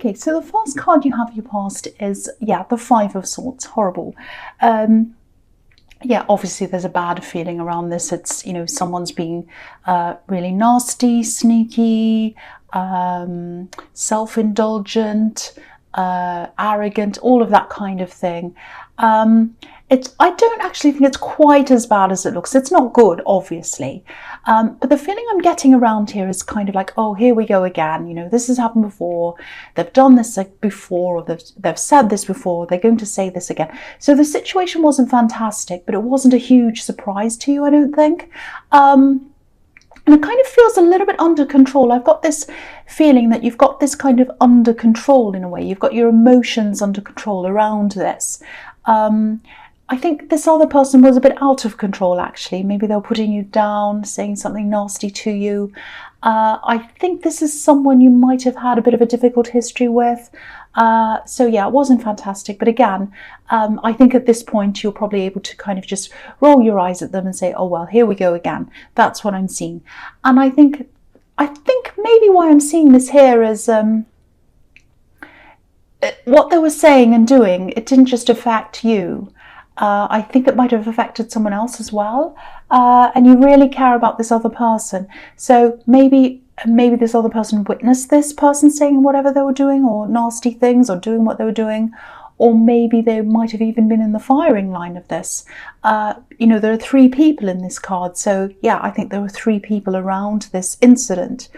Okay, so the first card you have your past is, yeah, the Five of Swords. Horrible. Yeah, obviously there's a bad feeling around this. It's, you know, someone's being really nasty, sneaky, self-indulgent, arrogant, all of that kind of thing. I don't actually think it's quite as bad as it looks. It's not good, obviously. But the feeling I'm getting around here is kind of like, oh, here we go again. You know, this has happened before. They've done this before, or they've said this before. They're going to say this again. So the situation wasn't fantastic, but it wasn't a huge surprise to you, I don't think. And it kind of feels a little bit under control. I've got this feeling that you've got this kind of under control in a way. You've got your emotions under control around this. I think this other person was a bit out of control, actually. Maybe they were putting you down, saying something nasty to you. I think this is someone you might have had a bit of a difficult history with. So yeah, it wasn't fantastic. But again, I think at this point, you're probably able to kind of just roll your eyes at them and say, oh, well, here we go again. That's what I'm seeing. And I think maybe why I'm seeing this here is what they were saying and doing, it didn't just affect you. I think it might have affected someone else as well, and you really care about this other person. So maybe this other person witnessed this person saying whatever they were doing, or nasty things, or doing what they were doing, or maybe they might have even been in the firing line of this. You know, there are 3 people in this card, so yeah, I think there were 3 people around this incident.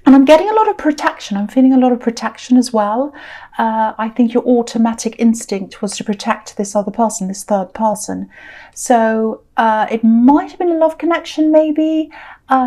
And I'm getting a lot of protection. I'm feeling a lot of protection as well. I think your automatic instinct was to protect this other person, this third person. So it might have been a love connection, maybe,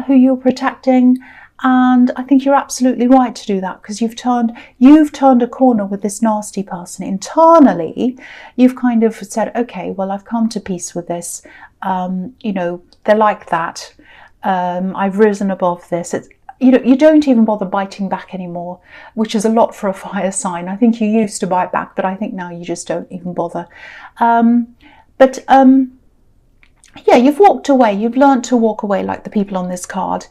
who you're protecting. And I think you're absolutely right to do that, because you've turned a corner with this nasty person. Internally, you've kind of said, okay, well, I've come to peace with this. You know, they're like that. I've risen above this. You don't even bother biting back anymore, which is a lot for a fire sign. I think you used to bite back, but I think now you just don't even bother. Yeah, you've walked away. You've learned to walk away like the people on this card.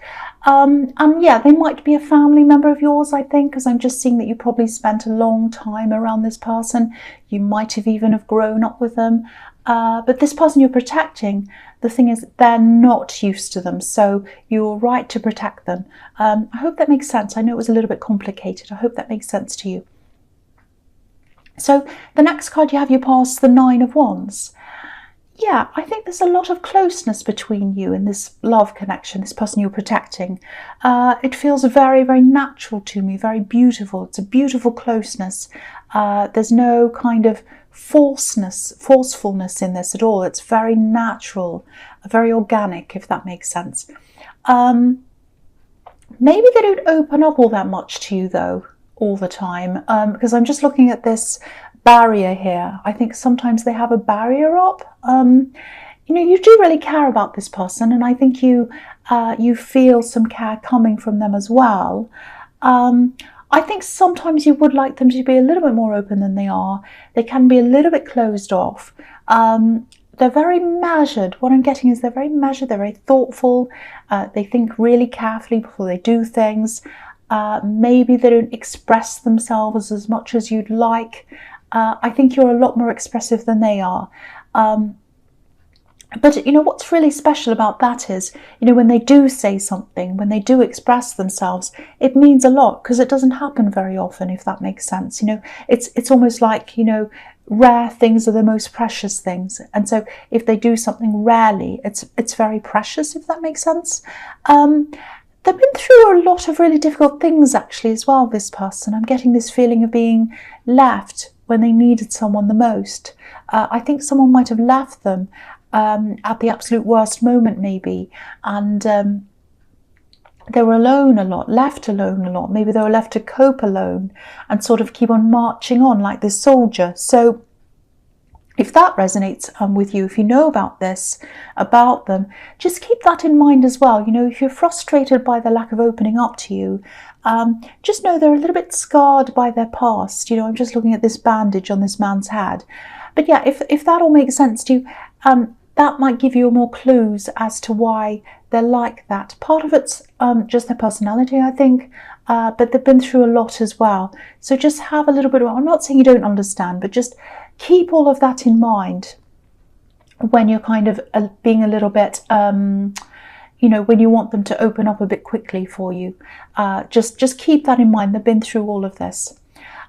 And yeah, they might be a family member of yours, I think, because I'm just seeing that you probably spent a long time around this person. You might have even have grown up with them. But this person you're protecting, the thing is, they're not used to them, so you're right to protect them. I hope that makes sense. I know it was a little bit complicated. I hope that makes sense to you. So the next card you have your past, the Nine of Wands. Yeah, I think there's a lot of closeness between you and this love connection, this person you're protecting. It feels very, very natural to me, very beautiful. It's a beautiful closeness. There's no kind of forcefulness in this at all. It's very natural, very organic, if that makes sense. Maybe they don't open up all that much to you, though, all the time, because I'm just looking at this barrier here. I think sometimes they have a barrier up. You know, you do really care about this person, and I think you feel some care coming from them as well. I think sometimes you would like them to be a little bit more open than they are. They can be a little bit closed off. They're very measured. What I'm getting is they're very measured, they're very thoughtful. They think really carefully before they do things. Maybe they don't express themselves as much as you'd like. I think you're a lot more expressive than they are. But, you know, what's really special about that is, you know, when they do say something, when they do express themselves, it means a lot, because it doesn't happen very often, if that makes sense. You know, it's almost like, you know, rare things are the most precious things. And so if they do something rarely, it's very precious, if that makes sense. They've been through a lot of really difficult things, actually, as well, this person. I'm getting this feeling of being left when they needed someone the most. I think someone might have left them at the absolute worst moment, maybe, and they were alone a lot, left alone a lot. Maybe they were left to cope alone and sort of keep on marching on like this soldier. So if that resonates with you, if you know about this, about them, just keep that in mind as well. You know, if you're frustrated by the lack of opening up to you, just know they're a little bit scarred by their past. You know, I'm just looking at this bandage on this man's head. But yeah, if that all makes sense to you, that might give you more clues as to why they're like that. Part of it's just their personality, I think, but they've been through a lot as well. So just have a little bit of, I'm not saying you don't understand, but just keep all of that in mind when you're kind of being a little bit, you know, when you want them to open up a bit quickly for you. Just keep that in mind. They've been through all of this.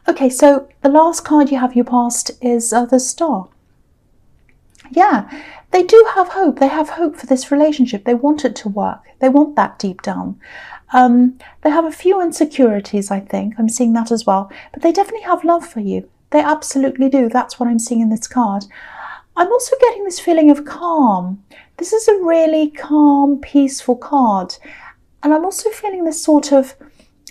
Okay, so the last card you have your past is the Star. Yeah, they do have hope. They have hope for this relationship. They want it to work. They want that deep down. They have a few insecurities, I think. I'm seeing that as well. But they definitely have love for you. They absolutely do. That's what I'm seeing in this card. I'm also getting this feeling of calm. This is a really calm, peaceful card. And I'm also feeling this sort of,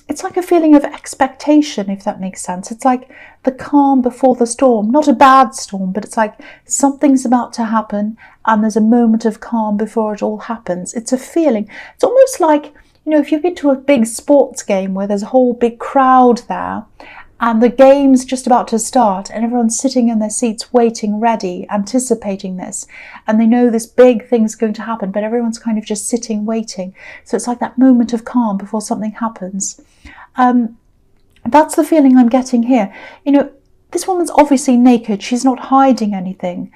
it's like a feeling of expectation, if that makes sense. It's like the calm before the storm. Not a bad storm, but it's like something's about to happen and there's a moment of calm before it all happens. It's a feeling. It's almost like, you know, if you've been to a big sports game where there's a whole big crowd there and the game's just about to start and everyone's sitting in their seats waiting, ready, anticipating this. And they know this big thing's going to happen, but everyone's kind of just sitting, waiting. So it's like that moment of calm before something happens. That's the feeling I'm getting here. You know, this woman's obviously naked. She's not hiding anything.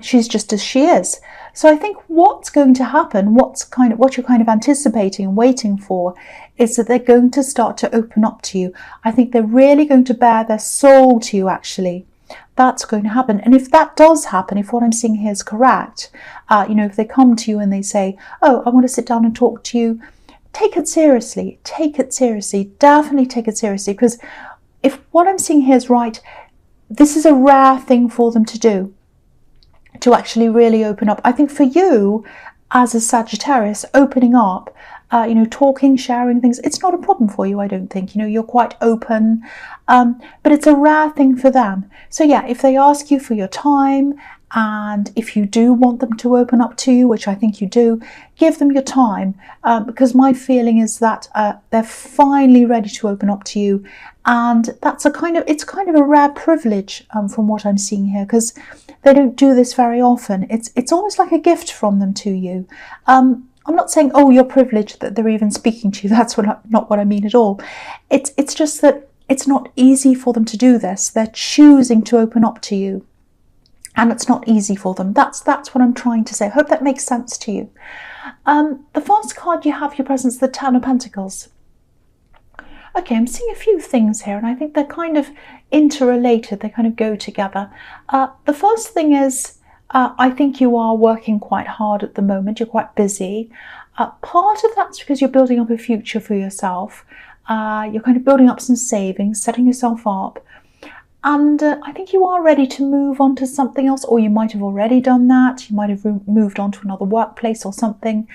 She's just as she is. So I think what's going to happen, what you're kind of anticipating and waiting for, is that they're going to start to open up to you. I think they're really going to bare their soul to you, actually. That's going to happen. And if that does happen, if what I'm seeing here is correct, you know, if they come to you and they say, oh, I want to sit down and talk to you, take it seriously. Take it seriously. Definitely take it seriously. Because if what I'm seeing here is right, this is a rare thing for them to do, to actually really open up. I think for you, as a Sagittarius, opening up, you know, talking, sharing things, it's not a problem for you, I don't think. You know, you're quite open, but it's a rare thing for them. So yeah, if they ask you for your time, and if you do want them to open up to you, which I think you do, give them your time, because my feeling is that they're finally ready to open up to you. And that's it's kind of a rare privilege from what I'm seeing here, because they don't do this very often. It's almost like a gift from them to you. I'm not saying, oh, you're privileged that they're even speaking to you. That's not what I mean at all. It's just that it's not easy for them to do this. They're choosing to open up to you, and it's not easy for them. That's what I'm trying to say. I hope that makes sense to you. The first card you have your presence, the Ten of Pentacles. Okay, I'm seeing a few things here, and I think they're kind of interrelated. They kind of go together. The first thing is, I think you are working quite hard at the moment. You're quite busy. Part of that's because you're building up a future for yourself. You're kind of building up some savings, setting yourself up. And I think you are ready to move on to something else, or you might have already done that. You might have moved on to another workplace or something.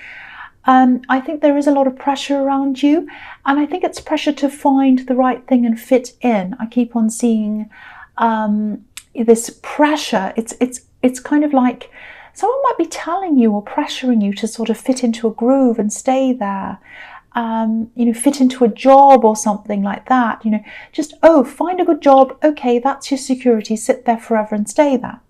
I think there is a lot of pressure around you, and I think it's pressure to find the right thing and fit in. I keep on seeing this pressure. It's kind of like someone might be telling you or pressuring you to sort of fit into a groove and stay there. You know, fit into a job or something like that. You know, just, oh, find a good job. Okay, that's your security. Sit there forever and stay there.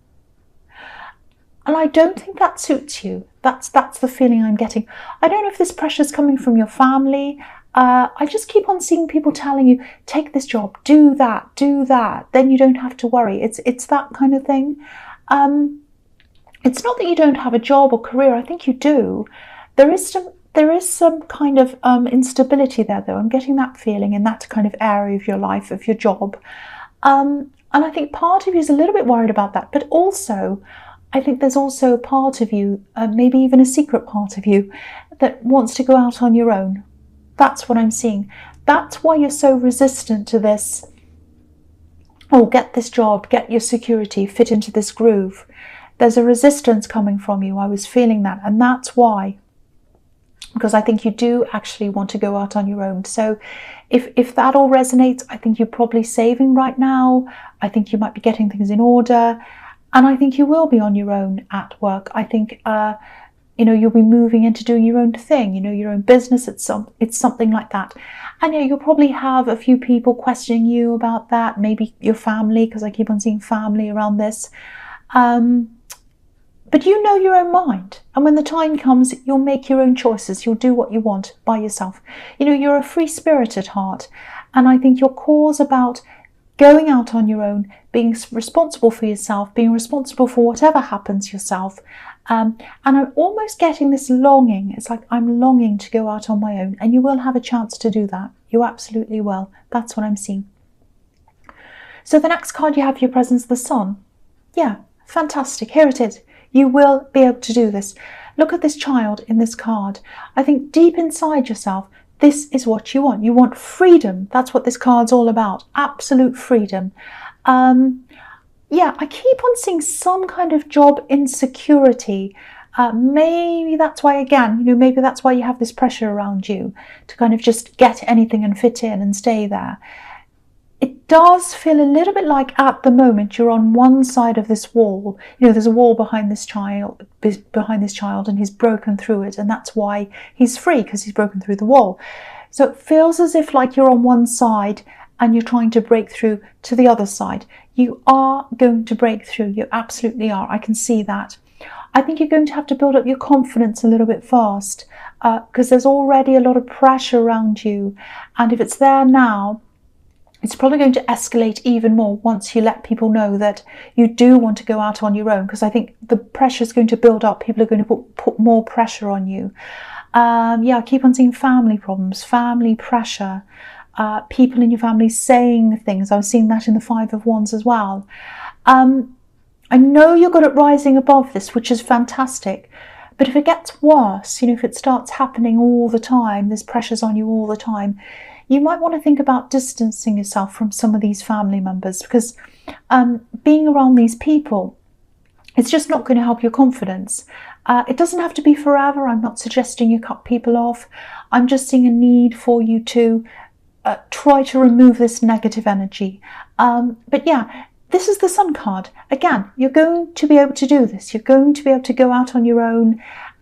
And I don't think that suits you. That's the feeling I'm getting. I don't know if this pressure is coming from your family. I just keep on seeing people telling you, take this job, do that, then you don't have to worry. It's that kind of thing. It's not that you don't have a job or career. I think you do. There is some kind of instability there, though. I'm getting that feeling in that kind of area of your life, of your job. And I think part of you is a little bit worried about that. But also, I think there's also a part of you, maybe even a secret part of you, that wants to go out on your own. That's what I'm seeing. That's why you're so resistant to this. Oh, get this job, get your security, fit into this groove. There's a resistance coming from you. I was feeling that. And that's why. Because I think you do actually want to go out on your own. So if that all resonates, I think you're probably saving right now. I think you might be getting things in order. And I think you will be on your own at work. I think, you know, you'll be moving into doing your own thing, you know, your own business. It's something like that. And yeah, you'll probably have a few people questioning you about that. Maybe your family, because I keep on seeing family around this. But you know your own mind. And when the time comes, you'll make your own choices. You'll do what you want by yourself. You know, you're a free spirit at heart. And I think your cause about going out on your own, being responsible for yourself, being responsible for whatever happens yourself. And I'm almost getting this longing. It's like I'm longing to go out on my own. And you will have a chance to do that. You absolutely will. That's what I'm seeing. So the next card you have for your presence, the Sun. Yeah, fantastic. Here it is. You will be able to do this. Look at this child in this card. I think deep inside yourself, this is what you want. You want freedom. That's what this card's all about. Absolute freedom. Yeah, I keep on seeing some kind of job insecurity. Maybe that's why, again, maybe that's why you have this pressure around you to kind of just get anything and fit in and stay there. It does feel a little bit like at the moment you're on one side of this wall. There's a wall behind this child, and he's broken through it, and that's why he's free, because he's broken through the wall. So it feels as if like you're on one side and you're trying to break through to the other side. You are going to break through. You absolutely are. I can see that. I think you're going to have to build up your confidence a little bit fast, because there's already a lot of pressure around you, and if it's there now, it's probably going to escalate even more once you let people know that you do want to go out on your own, because I think the pressure is going to build up. People are going to put more pressure on you. Yeah, I keep on seeing family problems, family pressure, people in your family saying things. I was seeing that in the Five of Wands as well. I know you're good at rising above this, which is fantastic. But if it gets worse, if it starts happening all the time, there's pressures on you all the time, you might want to think about distancing yourself from some of these family members, because being around these people, it's just not going to help your confidence. It doesn't have to be forever. I'm not suggesting you cut people off. I'm just seeing a need for you to try to remove this negative energy. But yeah, this is the Sun card. Again, you're going to be able to do this. You're going to be able to go out on your own,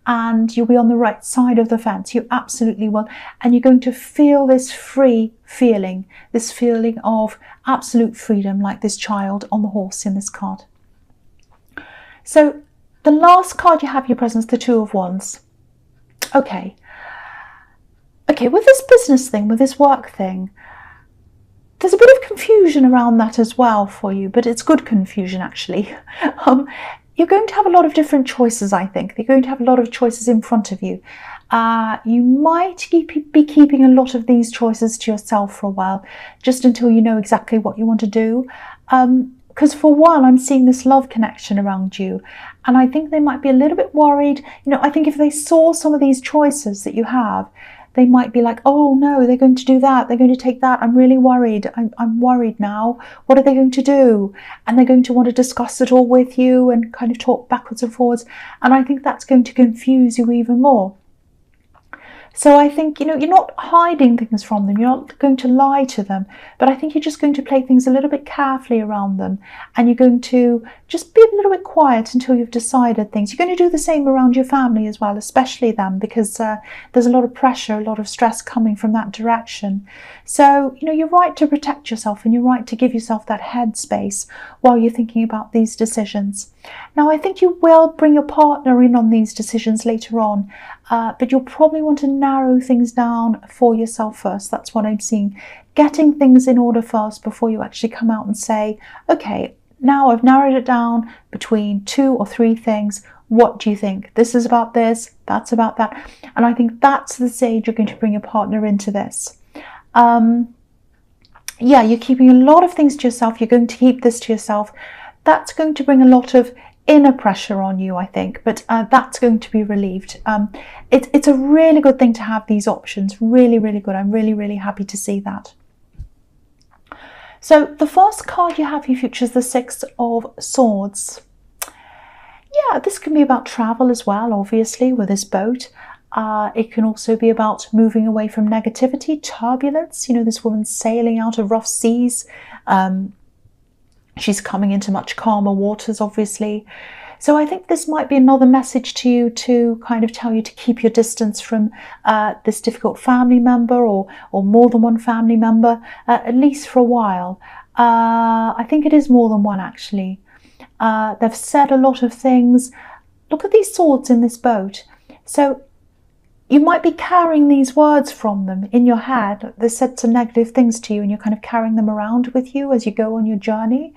and you'll be on the right side of the fence. You absolutely will. And you're going to feel this free feeling, this feeling of absolute freedom, like this child on the horse in this card. So the last card you have in your presence, the Two of Wands. Okay, with this business thing, with this work thing, there's a bit of confusion around that as well for you, but it's good confusion actually. You're going to have a lot of different choices, I think. You're going to have a lot of choices in front of you. You might be keeping a lot of these choices to yourself for a while, just until you know exactly what you want to do. Because for a while, I'm seeing this love connection around you. And I think they might be a little bit worried. I think if they saw some of these choices that you have, they might be like, oh no, they're going to do that. They're going to take that. I'm really worried. I'm worried now. What are they going to do? And they're going to want to discuss it all with you and kind of talk backwards and forwards. And I think that's going to confuse you even more. So I think, you're not hiding things from them. You're not going to lie to them. But I think you're just going to play things a little bit carefully around them. And you're going to just be a little bit quiet until you've decided things. You're going to do the same around your family as well, especially them, because there's a lot of pressure, a lot of stress coming from that direction. So, you're right to protect yourself, and you're right to give yourself that headspace while you're thinking about these decisions. Now, I think you will bring your partner in on these decisions later on, but you'll probably want to narrow things down for yourself first. That's what I'm seeing. Getting things in order first before you actually come out and say, okay, now I've narrowed it down between 2 or 3 things. What do you think? This is about this, that's about that. And I think that's the stage you're going to bring your partner into this. Yeah, you're keeping a lot of things to yourself. You're going to keep this to yourself. That's going to bring a lot of inner pressure on you, I think, but that's going to be relieved. It's a really good thing to have these options. Really, really good. I'm really, really happy to see that. So the first card you have for your future is the Six of Swords. Yeah, this can be about travel as well, obviously, with this boat. It can also be about moving away from negativity, turbulence. This woman's sailing out of rough seas. She's coming into much calmer waters, obviously. So I think this might be another message to you to kind of tell you to keep your distance from this difficult family member or more than one family member, at least for a while. I think it is more than one, actually. They've said a lot of things. look at these swords in this boat. So you might be carrying these words from them in your head. They said some negative things to you and you're kind of carrying them around with you as you go on your journey.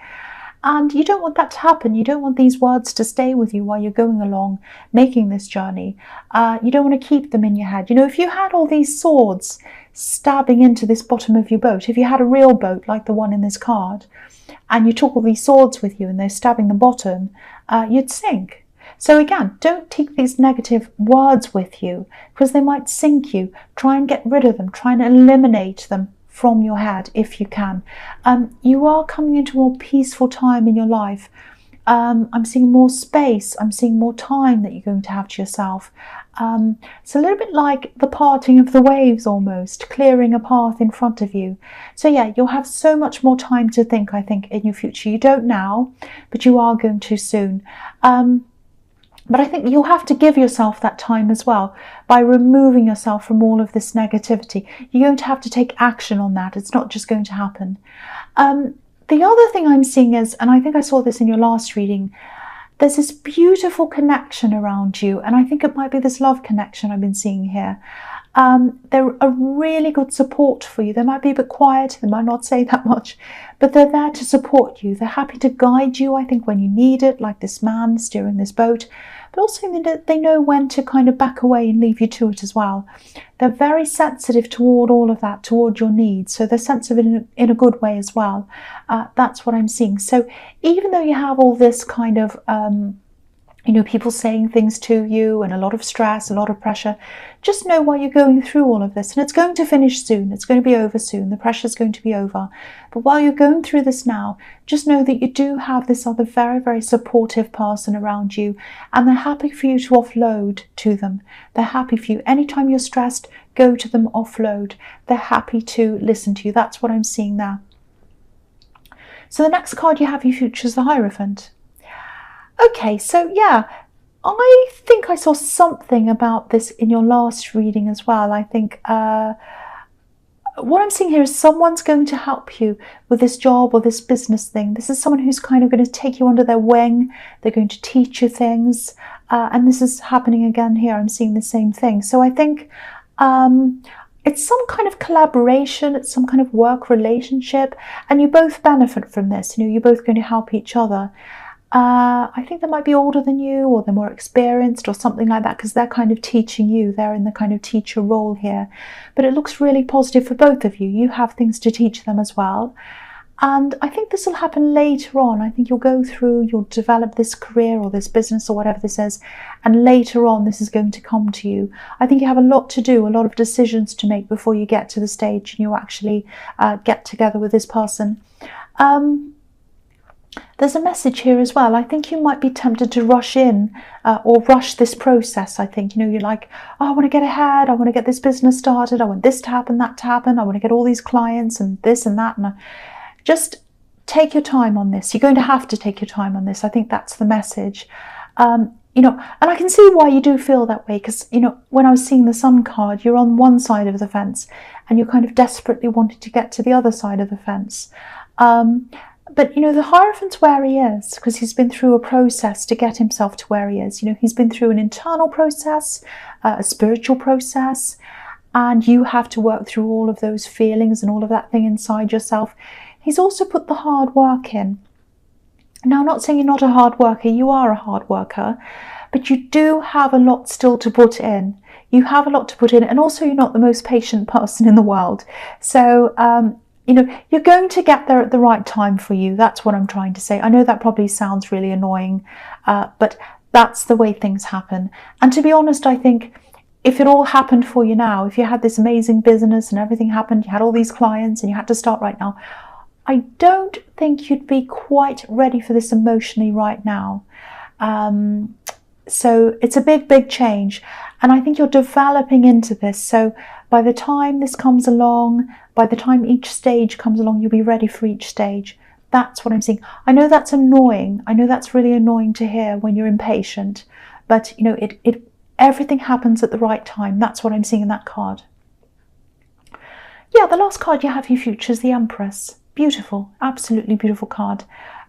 And you don't want that to happen. You don't want these words to stay with you while you're going along making this journey. You don't want to keep them in your head. You know, if you had all these swords stabbing into this bottom of your boat, if you had a real boat like the one in this card, and you took all these swords with you and they're stabbing the bottom, you'd sink. So again, don't take these negative words with you because they might sink you. Try and get rid of them. Try and eliminate them from your head if you can. You are coming into a more peaceful time in your life. I'm seeing more space. I'm seeing more time that you're going to have to yourself. It's a little bit like the parting of the waves almost, clearing a path in front of you. So yeah, you'll have so much more time to think, I think, in your future. You don't now, but you are going to soon. But I think you'll have to give yourself that time as well by removing yourself from all of this negativity. You're going to have to take action on that. It's not just going to happen. The other thing I'm seeing is, and I think I saw this in your last reading, there's this beautiful connection around you. And I think it might be this love connection I've been seeing here. They're a really good support for you. They might be a bit quiet, they might not say that much, but they're there to support you. They're happy to guide you, I think, when you need it, like this man steering this boat. But also they know when to kind of back away and leave you to it as well. They're very sensitive toward all of that, toward your needs. So they're sensitive in a good way as well. That's what I'm seeing. So even though you have all this kind of people saying things to you and a lot of stress, a lot of pressure, just know while you're going through all of this, and it's going to finish soon, it's going to be over soon, the pressure's going to be over. But while you're going through this now, just know that you do have this other very, very supportive person around you, and they're happy for you to offload to them. They're happy for you. Anytime you're stressed, go to them, offload. They're happy to listen to you. That's what I'm seeing there. So the next card you have in your future is the Hierophant. Okay, so yeah, I think I saw something about this in your last reading as well. I think what I'm seeing here is someone's going to help you with this job or this business thing. This is someone who's kind of going to take you under their wing. They're going to teach you things. And this is happening again here. I'm seeing the same thing. So I think it's some kind of collaboration. It's some kind of work relationship. And you both benefit from this. You know, you're both going to help each other. I think they might be older than you, or they're more experienced or something like that, because they're kind of teaching you. They're in the kind of teacher role here. But it looks really positive for both of you. You have things to teach them as well. And I think this will happen later on. I think you'll go through, you'll develop this career or this business or whatever this is, and later on this is going to come to you. I think you have a lot to do, a lot of decisions to make before you get to the stage and you actually get together with this person. There's a message here as well. I think you might be tempted to rush in or rush this process. I think, you're like, oh, I want to get ahead. I want to get this business started. I want this to happen, that to happen. I want to get all these clients and this and that. And just take your time on this. You're going to have to take your time on this. I think that's the message. And I can see why you do feel that way, because, when I was seeing the Sun card, you're on one side of the fence and you're kind of desperately wanting to get to the other side of the fence. But, the Hierophant's where he is because he's been through a process to get himself to where he is. He's been through an internal process, a spiritual process, and you have to work through all of those feelings and all of that thing inside yourself. He's also put the hard work in. Now, I'm not saying you're not a hard worker. You are a hard worker, but you do have a lot still to put in. You have a lot to put in, and also you're not the most patient person in the world. So, you're going to get there at the right time for you. That's what I'm trying to say. I know that probably sounds really annoying, but that's the way things happen. And to be honest, I think if it all happened for you now, if you had this amazing business and everything happened, you had all these clients and you had to start right now, I don't think you'd be quite ready for this emotionally right now. So it's a big, big change. And I think you're developing into this. So by the time this comes along, by the time each stage comes along, you'll be ready for each stage. That's what I'm seeing. I know that's annoying. I know that's really annoying to hear when you're impatient. But, everything happens at the right time. That's what I'm seeing in that card. Yeah, the last card you have in your future is the Empress. Beautiful. Absolutely beautiful card.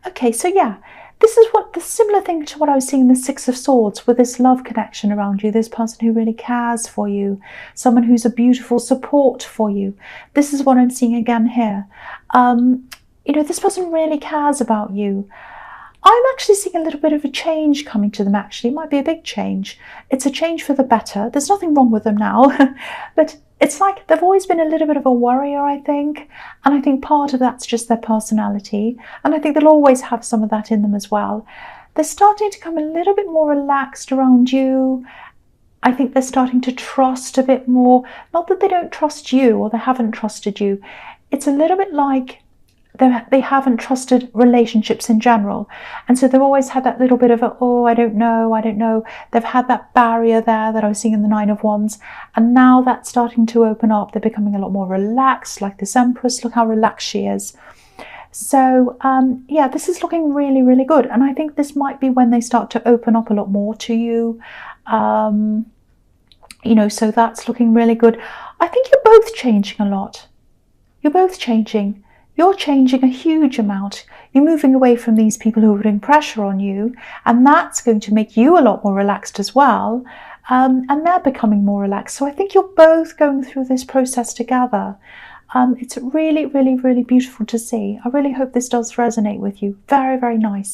Okay, so yeah, this is what the similar thing to what I was seeing in the Six of Swords, with this love connection around you, this person who really cares for you, someone who's a beautiful support for you. This is what I'm seeing again here. You know, this person really cares about you. I'm actually seeing a little bit of a change coming to them, actually. It might be a big change. It's a change for the better. There's nothing wrong with them now, but it's like they've always been a little bit of a worrier, I think. And I think part of that's just their personality. And I think they'll always have some of that in them as well. They're starting to come a little bit more relaxed around you. I think they're starting to trust a bit more. Not that they don't trust you or they haven't trusted you. It's a little bit like they haven't trusted relationships in general, and so they've always had that little bit of a, oh, I don't know. They've had that barrier there that I was seeing in the Nine of Wands, and now that's starting to open up. They're becoming a lot more relaxed, like this Empress. Look how relaxed she is. So yeah, this is looking really, really good, and I think this might be when they start to open up a lot more to you. You know, so that's looking really good. I think you're both changing a lot. You're both changing. You're changing a huge amount. You're moving away from these people who are putting pressure on you, and that's going to make you a lot more relaxed as well. And they're becoming more relaxed. So I think you're both going through this process together. It's really, really, really beautiful to see. I really hope this does resonate with you. Very, very nice.